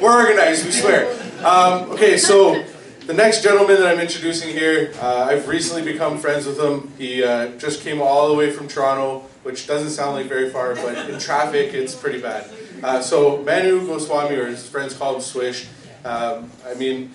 We're organized, we swear. Okay, so the next gentleman that I'm introducing here, I've recently become friends with him. He just came all the way from Toronto, which doesn't sound like very far, but in traffic it's pretty bad. So Mannu Goswami, or his friends call him Swish. I mean,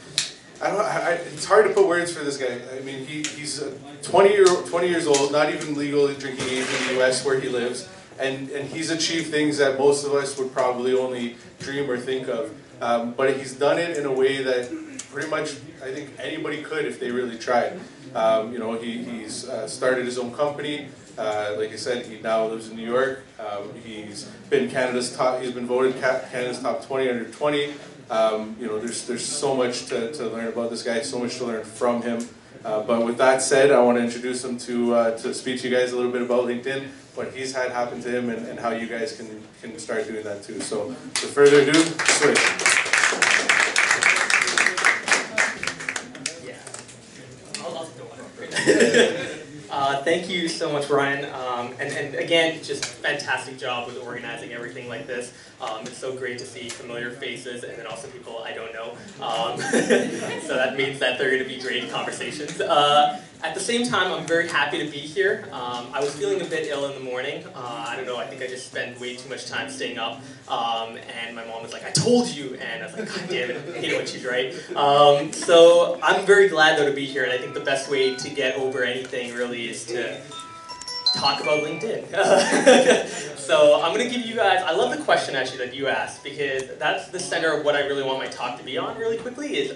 it's hard to put words for this guy. I mean, he's 20 years old, not even legally drinking age in the US where he lives, and he's achieved things that most of us would probably only dream or think of. But he's done it in a way that pretty much I think anybody could if they really tried. You know, he's started his own company. Like I said, he now lives in New York. He's been he's been voted Canada's top 20 under 20. You know, there's so much to learn about this guy, so much to learn from him. But with that said, I want to introduce him to speak to you guys a little bit about LinkedIn, what he's had happen to him, and how you guys can start doing that too. So, without further ado, Swish. Thank you so much, Ryan. And again, just fantastic job with organizing everything like this. It's so great to see familiar faces and then also people I don't know. So that means that they're going to be great conversations. At the same time, I'm very happy to be here. I was feeling a bit ill in the morning. I don't know, I think I just spent way too much time staying up. And my mom was like, I told you! And I was like, God damn it, I hate it when she's right. So I'm very glad though to be here, and I think the best way to get over anything really is to talk about LinkedIn. So I'm going to give you guys, I love the question actually that you asked, because that's the center of what I really want my talk to be on really quickly is,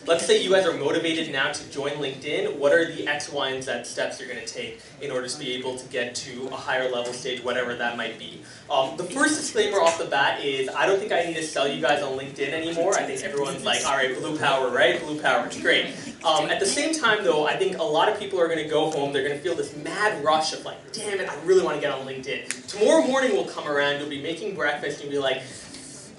let's say you guys are motivated now to join LinkedIn, what are the X, Y, and Z steps you're going to take in order to be able to get to a higher level stage, whatever that might be. The first disclaimer off the bat is, I don't think I need to sell you guys on LinkedIn anymore. I think everyone's like, alright, blue power, right? Blue power, it's great. At the same time though, I think a lot of people are going to go home, they're going to feel this mad rush of like, damn it, I really want to get on LinkedIn. Tomorrow morning will come around, you'll be making breakfast, and you'll be like,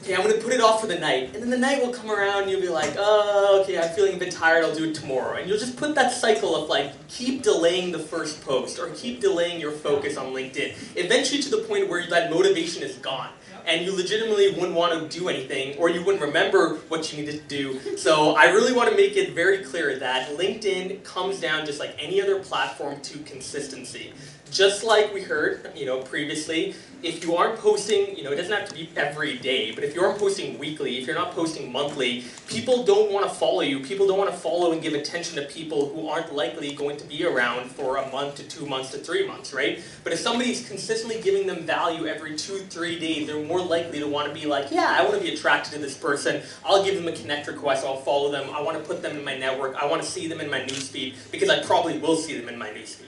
okay, I'm going to put it off for the night. And then the night will come around, and you'll be like, oh, okay, I'm feeling a bit tired, I'll do it tomorrow. And you'll just put that cycle of like, keep delaying the first post, or keep delaying your focus on LinkedIn. Eventually to the point where that motivation is gone. And you legitimately wouldn't want to do anything, or you wouldn't remember what you needed to do. So I really want to make it very clear that LinkedIn comes down just like any other platform to consistency. Just like we heard, previously, if you aren't posting, it doesn't have to be every day, but if you aren't posting weekly, if you're not posting monthly, people don't want to follow you. People don't want to follow and give attention to people who aren't likely going to be around for a month to 2 months to 3 months, right? But if somebody's consistently giving them value every 2-3 days, they're more likely to want to be like, yeah, I want to be attracted to this person. I'll give them a connect request. I'll follow them. I want to put them in my network. I want to see them in my newsfeed because I probably will see them in my newsfeed.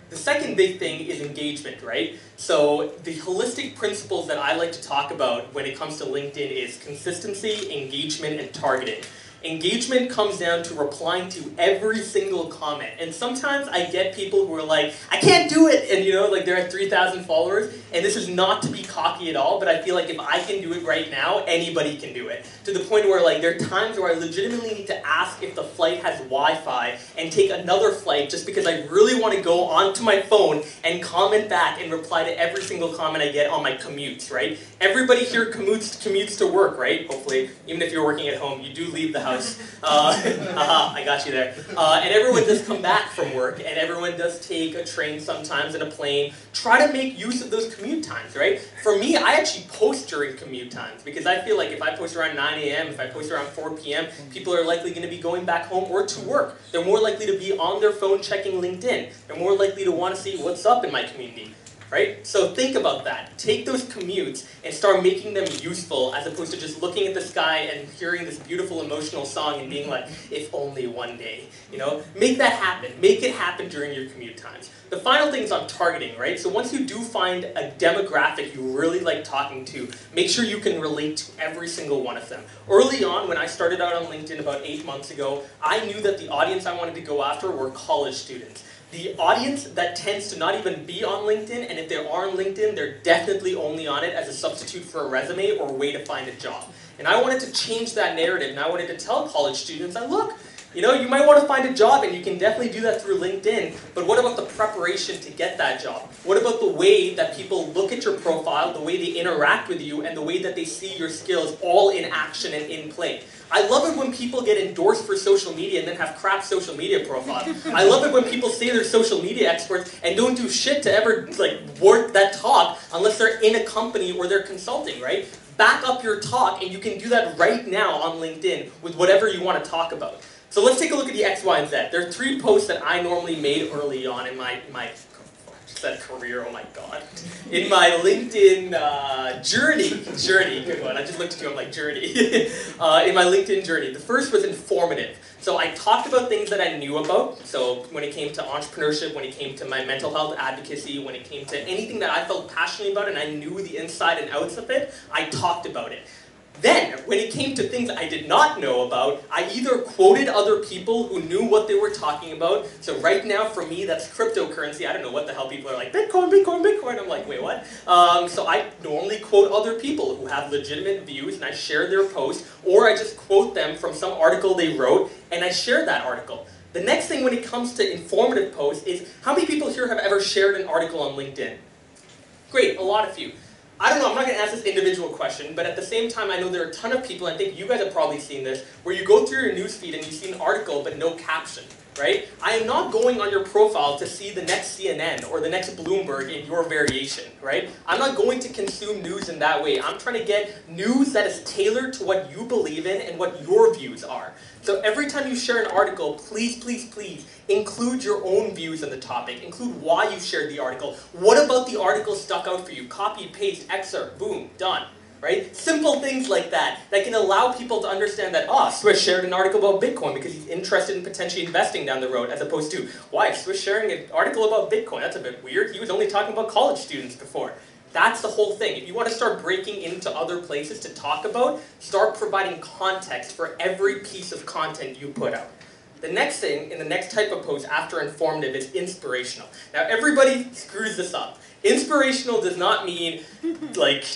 The second big thing is engagement, right? So the holistic principles that I like to talk about when it comes to LinkedIn is consistency, engagement, and targeting. Engagement comes down to replying to every single comment. And sometimes I get people who are like, I can't do it! And like they're at 3,000 followers. And this is not to be cocky at all, but I feel like if I can do it right now, anybody can do it. To the point where like there are times where I legitimately need to ask if the flight has Wi-Fi and take another flight just because I really want to go onto my phone and comment back and reply to every single comment I get on my commutes, right? Everybody here commutes to work, right? Hopefully, even if you're working at home, you do leave the house. I got you there. And everyone does come back from work, and everyone does take a train sometimes and a plane. Try to make use of those commute times, right? For me, I actually post during commute times, because I feel like if I post around 9 a.m., if I post around 4 p.m., people are likely going to be going back home or to work. They're more likely to be on their phone checking LinkedIn. They're more likely to want to see what's up in my community. Right? So think about that. Take those commutes and start making them useful as opposed to just looking at the sky and hearing this beautiful emotional song and being like, if only one day. Make that happen. Make it happen during your commute times. The final thing is on targeting, right? So once you do find a demographic you really like talking to, make sure you can relate to every single one of them. Early on, when I started out on LinkedIn about 8 months ago, I knew that the audience I wanted to go after were college students. The audience that tends to not even be on LinkedIn, and if they are on LinkedIn, they're definitely only on it as a substitute for a resume or a way to find a job. And I wanted to change that narrative, and I wanted to tell college students that, look, You know, you might want to find a job, and you can definitely do that through LinkedIn, but what about the preparation to get that job? What about the way that people look at your profile, the way they interact with you, and the way that they see your skills all in action and in play? I love it when people get endorsed for social media and then have crap social media profile. I love it when people say they're social media experts and don't do shit to ever work that talk unless they're in a company or they're consulting, right? Back up your talk, and you can do that right now on LinkedIn with whatever you want to talk about. So let's take a look at the X, Y, and Z. There are 3 posts that I normally made early on in my career, oh my god. In my LinkedIn journey, good one, I just looked at you, I'm like, journey. In my LinkedIn journey, the first was informative. So I talked about things that I knew about, so when it came to entrepreneurship, when it came to my mental health advocacy, when it came to anything that I felt passionate about and I knew the inside and outs of it, I talked about it. Then, when it came to things I did not know about, I either quoted other people who knew what they were talking about. So right now, for me, that's cryptocurrency. I don't know what the hell people are like, Bitcoin, Bitcoin, Bitcoin. I'm like, wait, what? So I normally quote other people who have legitimate views, and I share their posts, or I just quote them from some article they wrote, and I share that article. The next thing when it comes to informative posts is, how many people here have ever shared an article on LinkedIn? Great, a lot of you. I don't know, I'm not going to ask this individual question, but at the same time, I know there are a ton of people, and I think you guys have probably seen this, where you go through your newsfeed and you see an article but no caption, right? I am not going on your profile to see the next CNN or the next Bloomberg in your variation, right? I'm not going to consume news in that way. I'm trying to get news that is tailored to what you believe in and what your views are. So every time you share an article, please, please, please, include your own views on the topic. Include why you shared the article. What about the article stuck out for you? Copy, paste, excerpt, boom, done. Right? Simple things like that can allow people to understand that, Swish shared an article about Bitcoin because he's interested in potentially investing down the road, as opposed to, why is Swish sharing an article about Bitcoin? That's a bit weird. He was only talking about college students before. That's the whole thing. If you want to start breaking into other places to talk about, start providing context for every piece of content you put out. The next thing, in the next type of post after informative, is inspirational. Now everybody screws this up. Inspirational does not mean,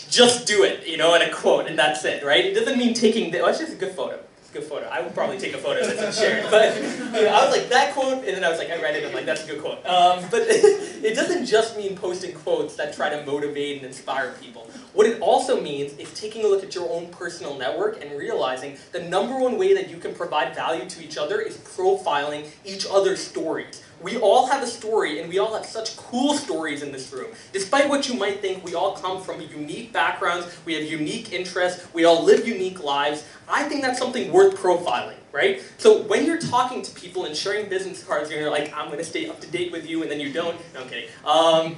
just do it, in a quote, and that's it, right? It doesn't mean taking, it's just a good photo. It's a good photo. I would probably take a photo of this and share it, but I was like, that quote, and then I was like, I read it, and I'm like, that's a good quote. But it doesn't just mean posting quotes that try to motivate and inspire people. What it also means is taking a look at your own personal network and realizing the #1 way that you can provide value to each other is profiling each other's stories. We all have a story, and we all have such cool stories in this room. Despite what you might think, we all come from unique backgrounds, we have unique interests, we all live unique lives. I think that's something worth profiling, right? So when you're talking to people and sharing business cards, you're like, I'm going to stay up to date with you, and then you don't. No, I'm kidding.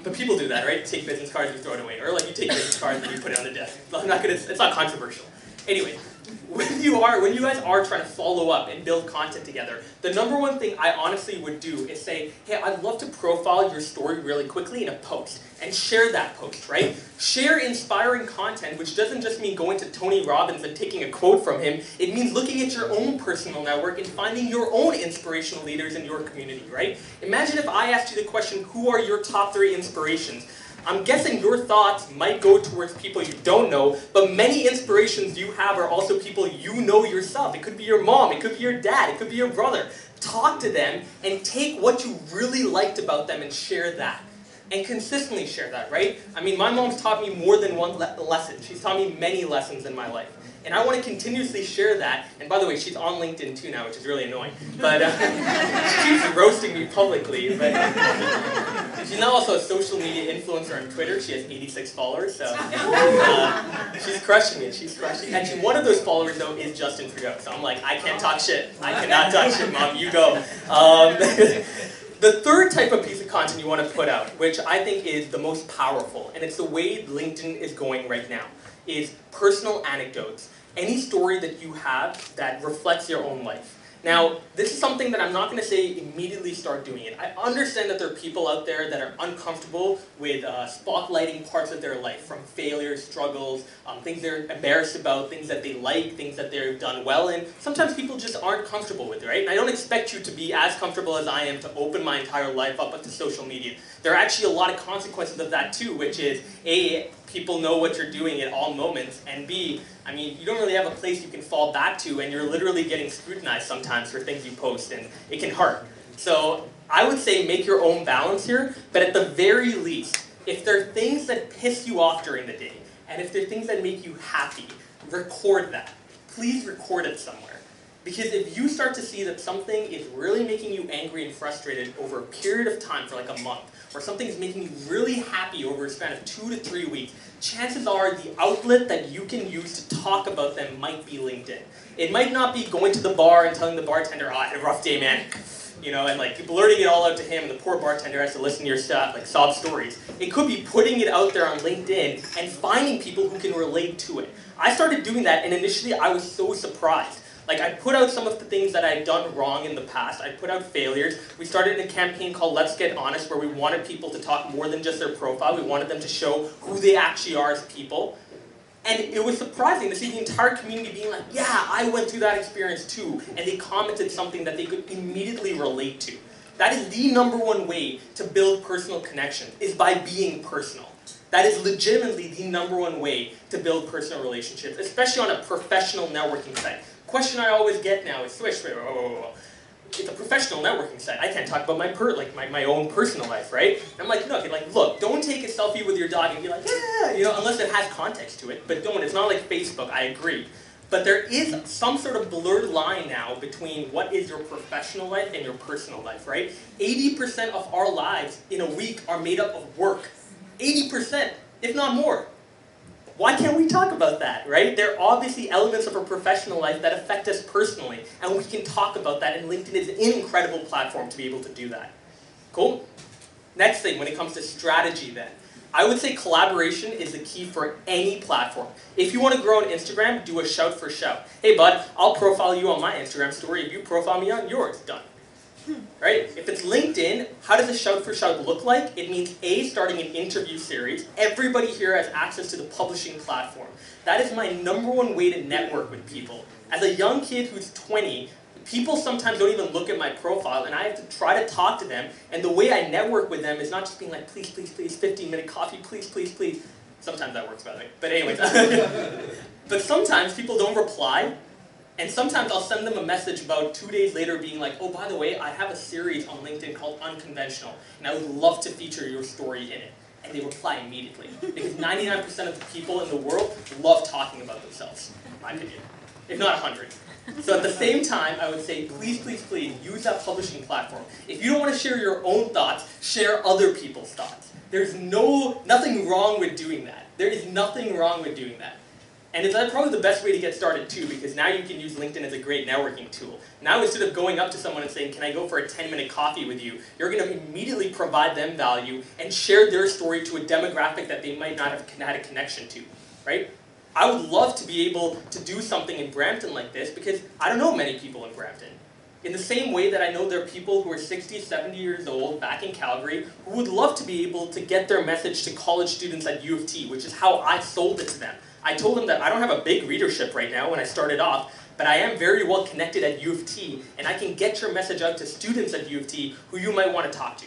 But people do that, right? Take business cards, you throw it away. Or you take business cards and you put it on the desk. It's not controversial. Anyway. When you guys are trying to follow up and build content together, the #1 thing I honestly would do is say, hey, I'd love to profile your story really quickly in a post, and share that post, right? Share inspiring content, which doesn't just mean going to Tony Robbins and taking a quote from him. It means looking at your own personal network and finding your own inspirational leaders in your community, right? Imagine if I asked you the question, who are your top 3 inspirations? I'm guessing your thoughts might go towards people you don't know, but many inspirations you have are also people you know yourself. It could be your mom, it could be your dad, it could be your brother. Talk to them and take what you really liked about them and share that. And consistently share that, right? I mean, my mom's taught me more than one lesson. She's taught me many lessons in my life. And I want to continuously share that. And by the way, she's on LinkedIn too now, which is really annoying. But she's roasting me publicly. But she's now also a social media influencer on Twitter. She has 86 followers. So she's crushing it. She's crushing it. Actually, one of those followers, though, is Justin Trudeau. So I'm like, I can't talk shit. I cannot talk shit, Mom. You go. The third type of piece of content you want to put out, which I think is the most powerful, and it's the way LinkedIn is going right now, is personal anecdotes. Any story that you have that reflects your own life. Now, this is something that I'm not going to say immediately start doing it. I understand that there are people out there that are uncomfortable with spotlighting parts of their life, from failures, struggles, things they're embarrassed about, things that they like, things that they've done well in. Sometimes people just aren't comfortable with it, right? And I don't expect you to be as comfortable as I am to open my entire life up to social media. There are actually a lot of consequences of that too, which is, A, people know what you're doing at all moments, and B, I mean, you don't really have a place you can fall back to, and you're literally getting scrutinized sometimes for things you post, and it can hurt. So I would say make your own balance here, but at the very least, if there are things that piss you off during the day, and if there are things that make you happy, record that. Please record it somewhere. Because if you start to see that something is really making you angry and frustrated over a period of time for like a month, or something is making you really happy over a span of 2 to 3 weeks, chances are the outlet that you can use to talk about them might be LinkedIn. It might not be going to the bar and telling the bartender, oh, I had a rough day, man. You know, and like blurting it all out to him, and the poor bartender has to listen to your like sob stories. It could be putting it out there on LinkedIn and finding people who can relate to it. I started doing that, and initially I was so surprised. Like, I put out some of the things that I had done wrong in the past. I put out failures. We started a campaign called Let's Get Honest, where we wanted people to talk more than just their profile. We wanted them to show who they actually are as people. And it was surprising to see the entire community being like, yeah, I went through that experience too. And they commented something that they could immediately relate to. That is the #1 way to build personal connections, is by being personal. That is legitimately the #1 way to build personal relationships, especially on a professional networking site. Question I always get now is, Swish, it's a professional networking site. I can't talk about my own personal life, right? And I'm like, no, look, don't take a selfie with your dog and be like, yeah, you know, unless it has context to it. But don't. It's not like Facebook. I agree. But there is some sort of blurred line now between what is your professional life and your personal life, right? 80% of our lives in a week are made up of work. 80%, if not more. Why can't we talk about that, right? There are obviously elements of our professional life that affect us personally, and we can talk about that, and LinkedIn is an incredible platform to be able to do that. Cool? Next thing, when it comes to strategy then, I would say collaboration is the key for any platform. If you want to grow on Instagram, do a shout for shout. Hey bud, I'll profile you on my Instagram story if you profile me on yours. Done. Right? If it's LinkedIn, how does a shout for shout look like? It means A, starting an interview series. Everybody here has access to the publishing platform. That is my #1 way to network with people. As a young kid who's 20, people sometimes don't even look at my profile, and I have to try to talk to them, and the way I network with them is not just being like, please, please, please, 15-minute coffee, please, please, please. Sometimes that works, by the way. But anyways. But sometimes people don't reply. And sometimes I'll send them a message about 2 days later being like, oh, by the way, I have a series on LinkedIn called Unconventional, and I would love to feature your story in it. And they reply immediately. Because 99% of the people in the world love talking about themselves, in my opinion. If not 100. So at the same time, I would say, please, please, please, use that publishing platform. If you don't want to share your own thoughts, share other people's thoughts. There's nothing wrong with doing that. There is nothing wrong with doing that. And it's probably the best way to get started too, because now you can use LinkedIn as a great networking tool. Now instead of going up to someone and saying, can I go for a 10-minute coffee with you, you're going to immediately provide them value and share their story to a demographic that they might not have had a connection to, right? I would love to be able to do something in Brampton like this, because I don't know many people in Brampton. In the same way that I know there are people who are 60, 70 years old back in Calgary who would love to be able to get their message to college students at U of T, which is how I sold it to them. I told them that I don't have a big readership right now when I started off, but I am very well connected at U of T, and I can get your message out to students at U of T who you might want to talk to.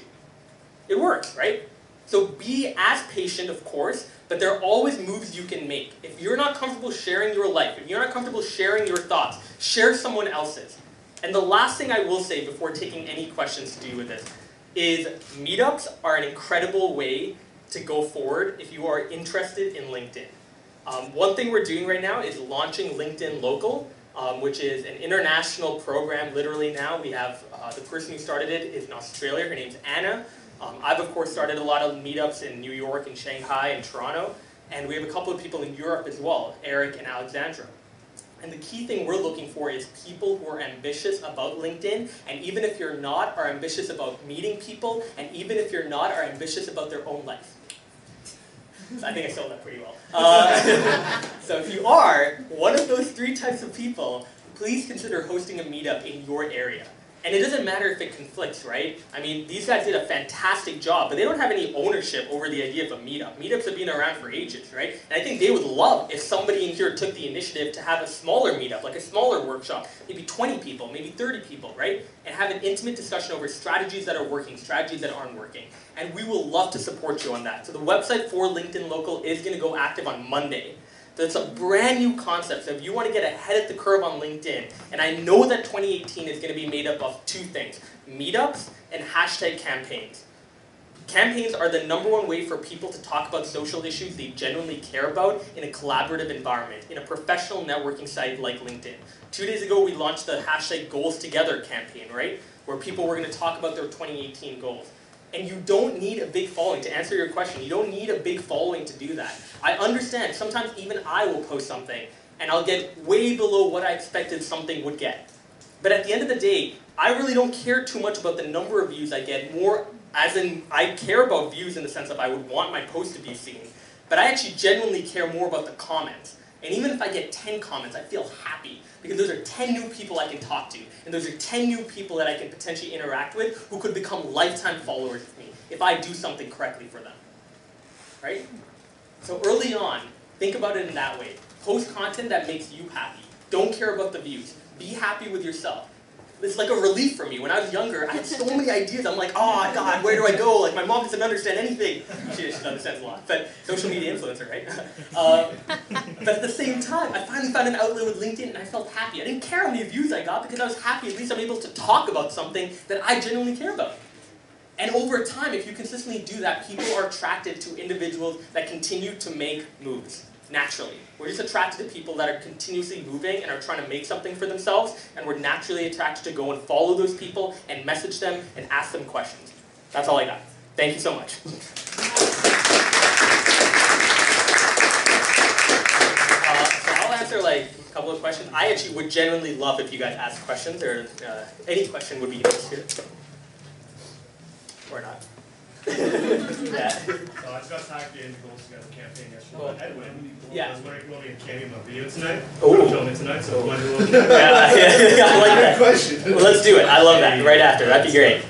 It works, right? So be as patient, of course, but there are always moves you can make. If you're not comfortable sharing your life, if you're not comfortable sharing your thoughts, share someone else's. And the last thing I will say before taking any questions to do with this is meetups are an incredible way to go forward if you are interested in LinkedIn. One thing we're doing right now is launching LinkedIn Local, which is an international program literally now. We have, the person who started it is in Australia, her name's Anna. I've of course started a lot of meetups in New York and Shanghai and Toronto, and we have a couple of people in Europe as well, Eric and Alexandra. And the key thing we're looking for is people who are ambitious about LinkedIn, and even if you're not, are ambitious about meeting people, and even if you're not, are ambitious about their own life. So I think I sold that pretty well. So if you are one of those 3 types of people, please consider hosting a meetup in your area. And it doesn't matter if it conflicts, right? I mean, these guys did a fantastic job, but they don't have any ownership over the idea of a meetup. Meetups have been around for ages, right? And I think they would love if somebody in here took the initiative to have a smaller meetup, like a smaller workshop, maybe 20 people, maybe 30 people, right? And have an intimate discussion over strategies that are working, strategies that aren't working. And we will love to support you on that. So the website for LinkedIn Local is going to go active on Monday. So it's a brand new concept. So if you want to get ahead of the curve on LinkedIn, and I know that 2018 is going to be made up of two things, meetups and hashtag campaigns. Campaigns are the #1 way for people to talk about social issues they genuinely care about in a collaborative environment, in a professional networking site like LinkedIn. 2 days ago, we launched the hashtag Goals Together campaign, right? Where people were going to talk about their 2018 goals. And you don't need a big following. To answer your question, you don't need a big following to do that. I understand, sometimes even I will post something, and I'll get way below what I expected something would get. But at the end of the day, I really don't care too much about the number of views I get, more as in, I care about views in the sense of I would want my post to be seen, but I actually genuinely care more about the comments. And even if I get 10 comments, I feel happy, because those are 10 new people I can talk to, and those are 10 new people that I can potentially interact with who could become lifetime followers of me if I do something correctly for them, right? So early on, think about it in that way. Post content that makes you happy. Don't care about the views. Be happy with yourself. It's like a relief for me. When I was younger, I had so many ideas. I'm like, oh God, where do I go? Like, my mom doesn't understand anything. She understands a lot, but social media influencer, right? But at the same time, I finally found an outlet with LinkedIn, and I felt happy. I didn't care how many views I got, because I was happy at least I'm able to talk about something that I genuinely care about. And over time, if you consistently do that, people are attracted to individuals that continue to make moves. Naturally. We're just attracted to people that are continuously moving and are trying to make something for themselves, and we're naturally attracted to go and follow those people and message them and ask them questions. That's all I got. Thank you so much. So I'll answer like a couple of questions. I actually would genuinely love if you guys ask questions, or any question would be nice here. Or not. Yeah. So I just got tagged in Goals Together campaign yesterday. Cool. Edwin, Yeah. I was wondering if you want me to cameo my video tonight. Ooh. I'm filming tonight, so I I like that. question. Well, let's do it. I love that. Right after. That'd be great.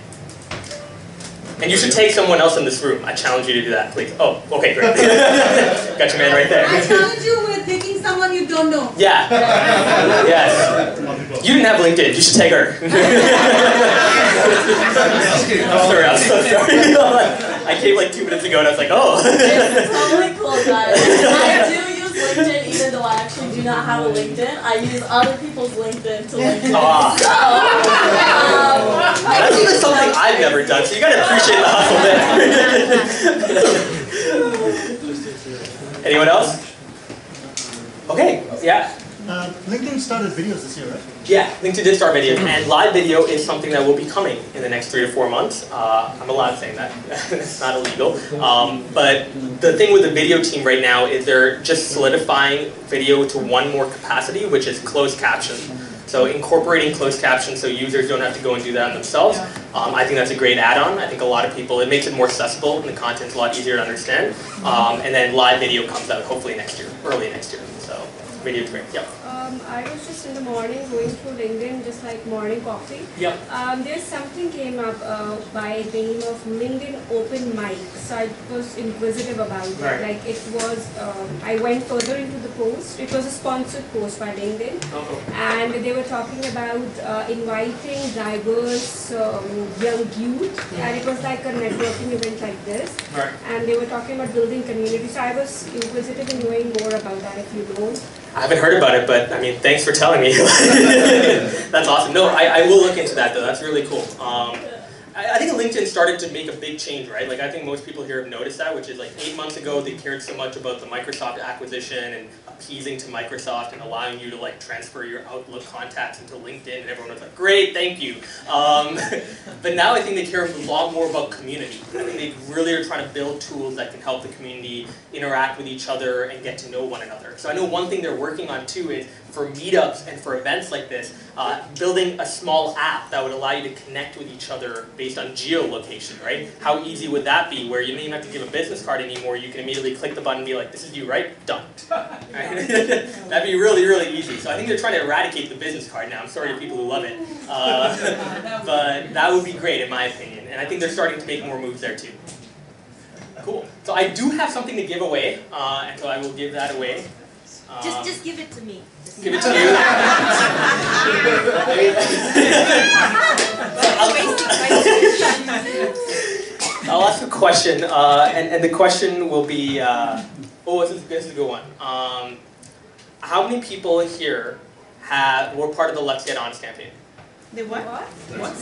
And you should take someone else in this room. I challenge you to do that, please. Oh, okay, great. Got your man right there. I challenge you with picking someone you don't know. Yeah. Yes. You didn't have LinkedIn. You should take her. I'm sorry. I'm so sorry. I came like 2 minutes ago and I was like, oh. It's totally cool, guys. I do use LinkedIn, even though I actually do not have a LinkedIn. I use other people's LinkedIn to link in. That's even something I've never done, so you gotta appreciate the hustle there. Anyone else? Okay, yeah. LinkedIn started videos this year, right? Yeah, LinkedIn did start videos, and live video is something that will be coming in the next 3 to 4 months. I'm allowed saying that. It's not illegal. But the thing with the video team right now is they're just solidifying video to one more capacity, which is closed caption. So incorporating closed caption so users don't have to go and do that on themselves. I think that's a great add-on. I think a lot of people, it makes it more accessible and the content's a lot easier to understand. And then live video comes out hopefully next year, early next year. So video is great, yep. I was just in the morning going through LinkedIn, just like morning coffee. Yep. There's something came up by the name of LinkedIn Open Mic. So I was inquisitive about it. Right. Like it was, I went further into the post. It was a sponsored post by LinkedIn. And they were talking about inviting diverse young youth. And it was like a networking event like this. Right. And they were talking about building community. So I was inquisitive in knowing more about that, if you know. I haven't heard about it, but I mean, thanks for telling me. That's awesome. No, I will look into that though. That's really cool. I think LinkedIn started to make a big change, right? Like I think most people here have noticed that, which is like 8 months ago they cared so much about the Microsoft acquisition and appeasing to Microsoft and allowing you to like transfer your Outlook contacts into LinkedIn, and everyone was like, great, thank you. But now I think they care a lot more about community. I think they really are trying to build tools that can help the community interact with each other and get to know one another. So I know one thing they're working on too is for meetups and for events like this, building a small app that would allow you to connect with each other based based on geolocation, right? How easy would that be where you don't even have to give a business card anymore, you can immediately click the button and be like, this is you, right? Done. Right? That'd be really, really easy. So I think they're trying to eradicate the business card now. I'm sorry to people who love it. But that would be great in my opinion. And I think they're starting to make more moves there too. Cool. So I do have something to give away, and so I will give that away. Just give it to me. Give it to you. I'll ask a question, and the question will be, this is a good one. How many people here were part of the Let's Get Honest campaign? The what?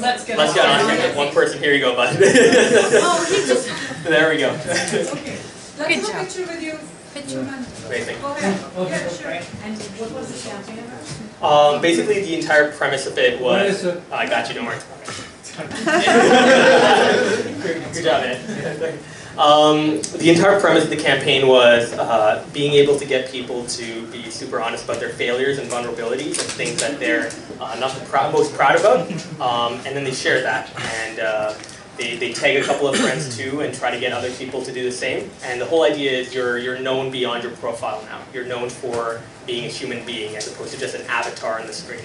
Let's Get Honest campaign. One person, here you go, bud. Oh, he just... There we go. Okay. Let's have a picture with you. Amazing. Go ahead. Okay. Yeah, sure. And what was the campaign about? Basically, the entire premise of it was... I got you, don't worry. Good job, man. The entire premise of the campaign was being able to get people to be super honest about their failures and vulnerabilities and things that they're not the most proud about, and then they share that. And they tag a couple of friends too and try to get other people to do the same. And the whole idea is you're known beyond your profile now. You're known for being a human being as opposed to just an avatar on the screen.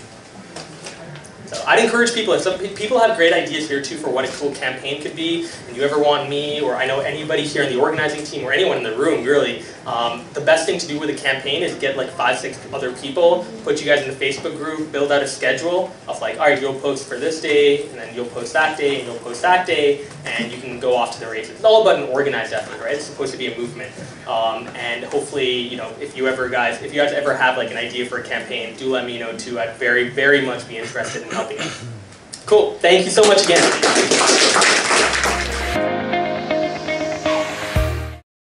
So I'd encourage people, if some people have great ideas here too for what a cool campaign could be, and you ever want me, or I know anybody here in the organizing team, or anyone in the room really, the best thing to do with a campaign is get like 5-6 other people, put you guys in a Facebook group, build out a schedule of like, all right, you'll post for this day, and then you'll post that day, and you'll post that day, and you can go off to the races. It's all about an organized effort, right? It's supposed to be a movement. And hopefully, you know, if you guys ever have like an idea for a campaign, do let me know too. I'd very, very much be interested in helping out. Cool. Thank you so much again.